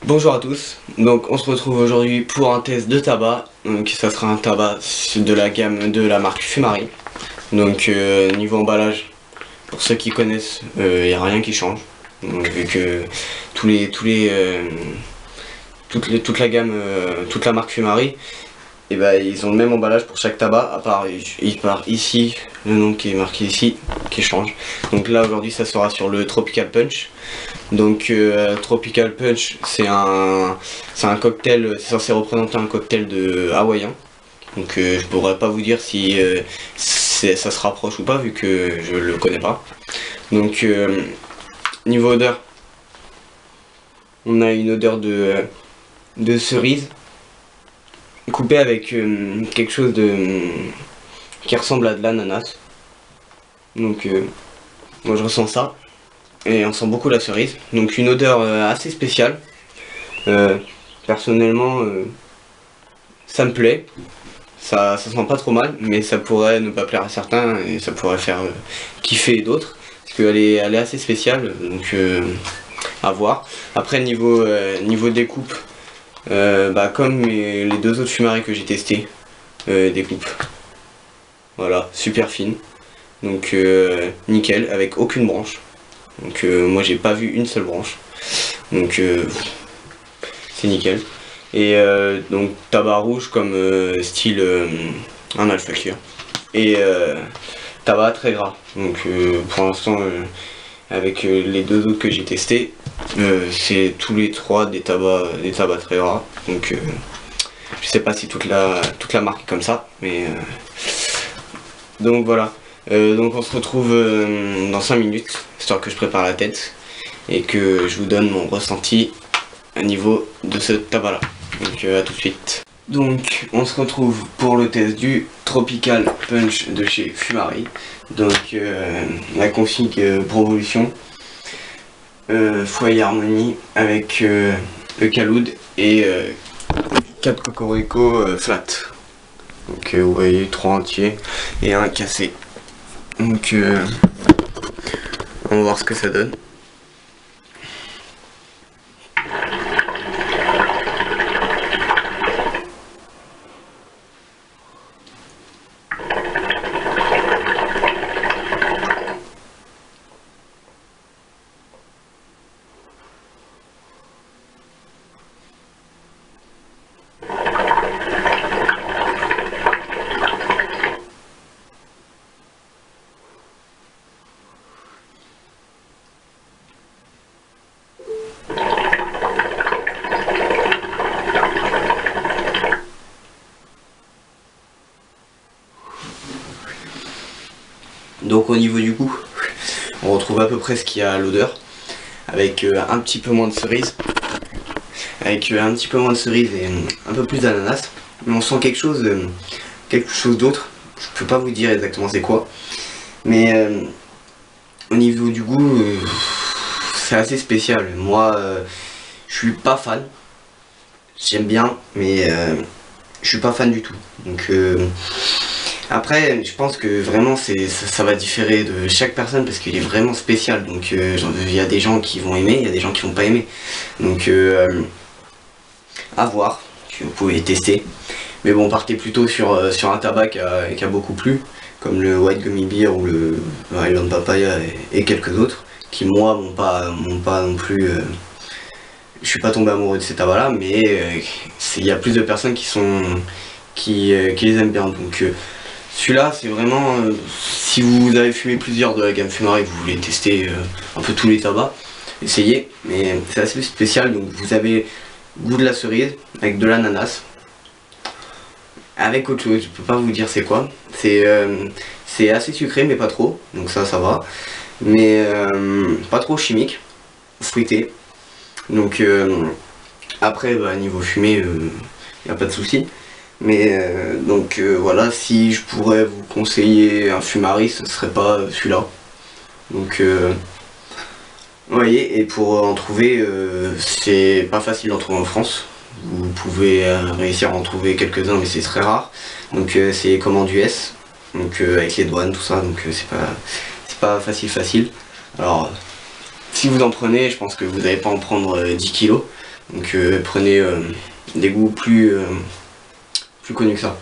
Bonjour à tous, donc on se retrouve aujourd'hui pour un test de tabac, donc ça sera un tabac de la gamme de la marque Fumari. Donc niveau emballage, pour ceux qui connaissent, il n'y a rien qui change, donc, vu que toute la gamme, toute la marque Fumari, et ils ont le même emballage pour chaque tabac, à part ici, le nom qui est marqué ici, qui change. Donc là aujourd'hui ça sera sur le Tropical Punch. Donc Tropical Punch c'est un cocktail, c'est censé représenter un cocktail de hawaïen. Donc je pourrais pas vous dire si ça se rapproche ou pas vu que je le connais pas. Donc niveau odeur, on a une odeur de cerise coupée avec quelque chose qui ressemble à de l'ananas. Donc moi je ressens ça. Et on sent beaucoup la cerise, donc une odeur assez spéciale. Personnellement, ça me plaît, ça sent pas trop mal, mais ça pourrait ne pas plaire à certains et ça pourrait faire kiffer d'autres, parce qu'elle est assez spéciale, donc à voir. Après niveau découpe, comme les deux autres Fumari que j'ai testé, découpe, voilà, super fine, donc nickel, avec aucune branche. Donc moi j'ai pas vu une seule branche, donc c'est nickel. Et donc tabac rouge comme style un alpha clear. Et tabac très gras. Donc pour l'instant avec les deux autres que j'ai testés, c'est tous les trois des tabacs très gras. Donc je sais pas si toute la marque est comme ça, mais donc voilà. Donc on se retrouve dans 5 minutes, histoire que je prépare la tête et que je vous donne mon ressenti à niveau de ce tabac là. Donc à tout de suite. Donc on se retrouve pour le test du Tropical Punch de chez Fumari. Donc la config Provolution, foyer harmonie avec le Caloud et 4 Cocorico flat. Donc vous voyez 3 entiers et un cassé. Donc on va voir ce que ça donne. Donc au niveau du goût, on retrouve à peu près ce qu'il y a à l'odeur, avec un petit peu moins de cerise, et un peu plus d'ananas. Mais on sent quelque chose d'autre. Je peux pas vous dire exactement c'est quoi, mais au niveau du goût, c'est assez spécial. Moi, je suis pas fan. J'aime bien, mais je suis pas fan du tout. Donc après, je pense que vraiment ça va différer de chaque personne parce qu'il est vraiment spécial. Donc il y a des gens qui vont aimer, il y a des gens qui vont pas aimer. Donc à voir, vous pouvez tester. Mais bon, partez plutôt sur un tabac qui a beaucoup plu, comme le White Gummy Beer ou le Island Papaya et quelques autres, qui moi m'ont pas non plus... je suis pas tombé amoureux de ces tabacs là, mais il y a plus de personnes qui les aiment bien. Donc celui-là, c'est vraiment, si vous avez fumé plusieurs de la gamme Fumari et que vous voulez tester un peu tous les tabacs, essayez, mais c'est assez spécial. Donc vous avez goût de la cerise avec de l'ananas, avec autre chose, je peux pas vous dire c'est quoi. C'est assez sucré mais pas trop, donc ça va, mais pas trop chimique, fruité. Donc après niveau fumée, y a pas de souci. Mais donc voilà, si je pourrais vous conseiller un Fumari, ce serait pas celui-là. Donc vous voyez, et pour en trouver, c'est pas facile d'en trouver en France. Vous pouvez réussir à en trouver quelques-uns, mais c'est très rare. Donc c'est commande US, donc avec les douanes, tout ça, donc c'est pas facile. Alors si vous en prenez, je pense que vous n'allez pas en prendre 10 kilos. Donc prenez des goûts plus connus que ça.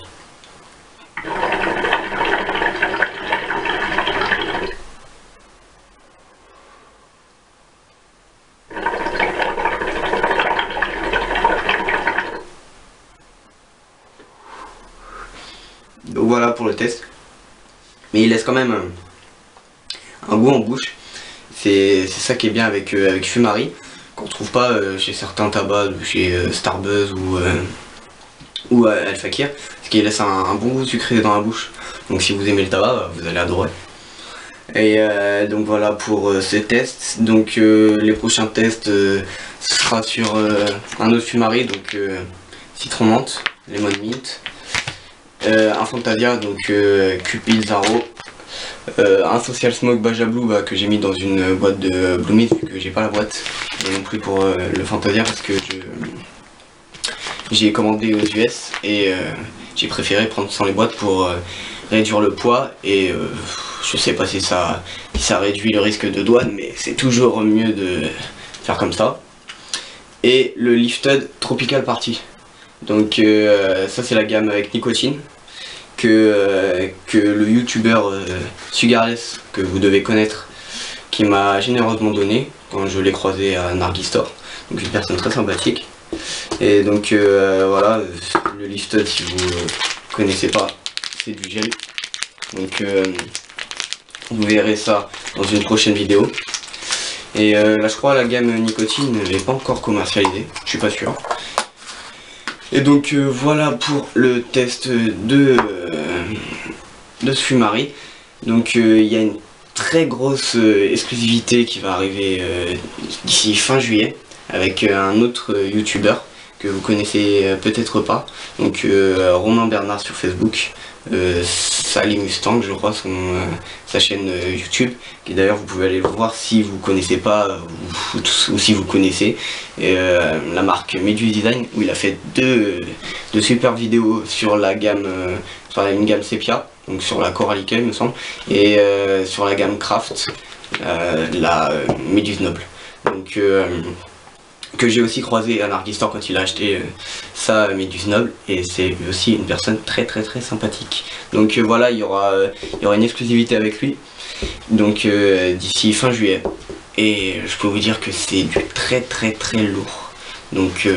Donc voilà pour le test. Mais il laisse quand même un goût en bouche. C'est ça qui est bien avec Fumari, qu'on retrouve pas chez certains tabacs, chez Starbuzz ou Al Fakir, ce qui laisse un bon goût sucré dans la bouche. Donc si vous aimez le tabac, vous allez adorer. Et donc voilà pour ces tests. Donc les prochains tests, ce sera sur un autre Fumari, donc citron menthe, lemon mint, un Fantasia, donc Cupid Zaro, un Social Smoke Baja Blue que j'ai mis dans une boîte de Blue Mint, vu que j'ai pas la boîte, et non plus pour le Fantasia parce que j'ai commandé aux US et j'ai préféré prendre sans les boîtes pour réduire le poids, et je sais pas si ça réduit le risque de douane, mais c'est toujours mieux de faire comme ça. Et le Lifted Tropical Party, donc ça c'est la gamme avec nicotine que le youtubeur Sugarless, que vous devez connaître, qui m'a généreusement donné quand je l'ai croisé à Nargis Store, donc une personne très sympathique. Et donc voilà, le Lifted, si vous connaissez pas, c'est du gel, donc vous verrez ça dans une prochaine vidéo. Et là je crois la gamme nicotine n'est pas encore commercialisée, je suis pas sûr. Et donc voilà pour le test de ce Fumari. Donc il y a une très grosse exclusivité qui va arriver d'ici fin juillet avec un autre youtubeur que vous connaissez peut-être pas, donc Romain Bernard sur Facebook, Sally Mustang je crois sa chaîne YouTube, qui d'ailleurs vous pouvez aller voir si vous connaissez pas ou si vous connaissez, la marque Medus Design, où il a fait deux super vidéos sur la gamme, sur une gamme Sepia, donc sur la Coralica il me semble, et sur la gamme Craft, la Medus Noble, donc que j'ai aussi croisé à Nargis Store quand il a acheté sa Medus Noble, et c'est aussi une personne très sympathique. Donc voilà, il y aura une exclusivité avec lui, donc d'ici fin juillet, et je peux vous dire que c'est du très lourd. Donc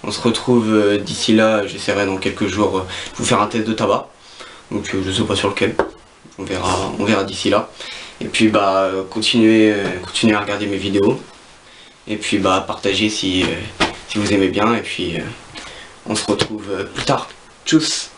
on se retrouve d'ici là, j'essaierai dans quelques jours de vous faire un test de tabac, donc je sais pas sur lequel, on verra d'ici là. Et puis bah continuez à regarder mes vidéos. Et puis bah partagez si vous aimez bien, et puis on se retrouve plus tard. Tchuss.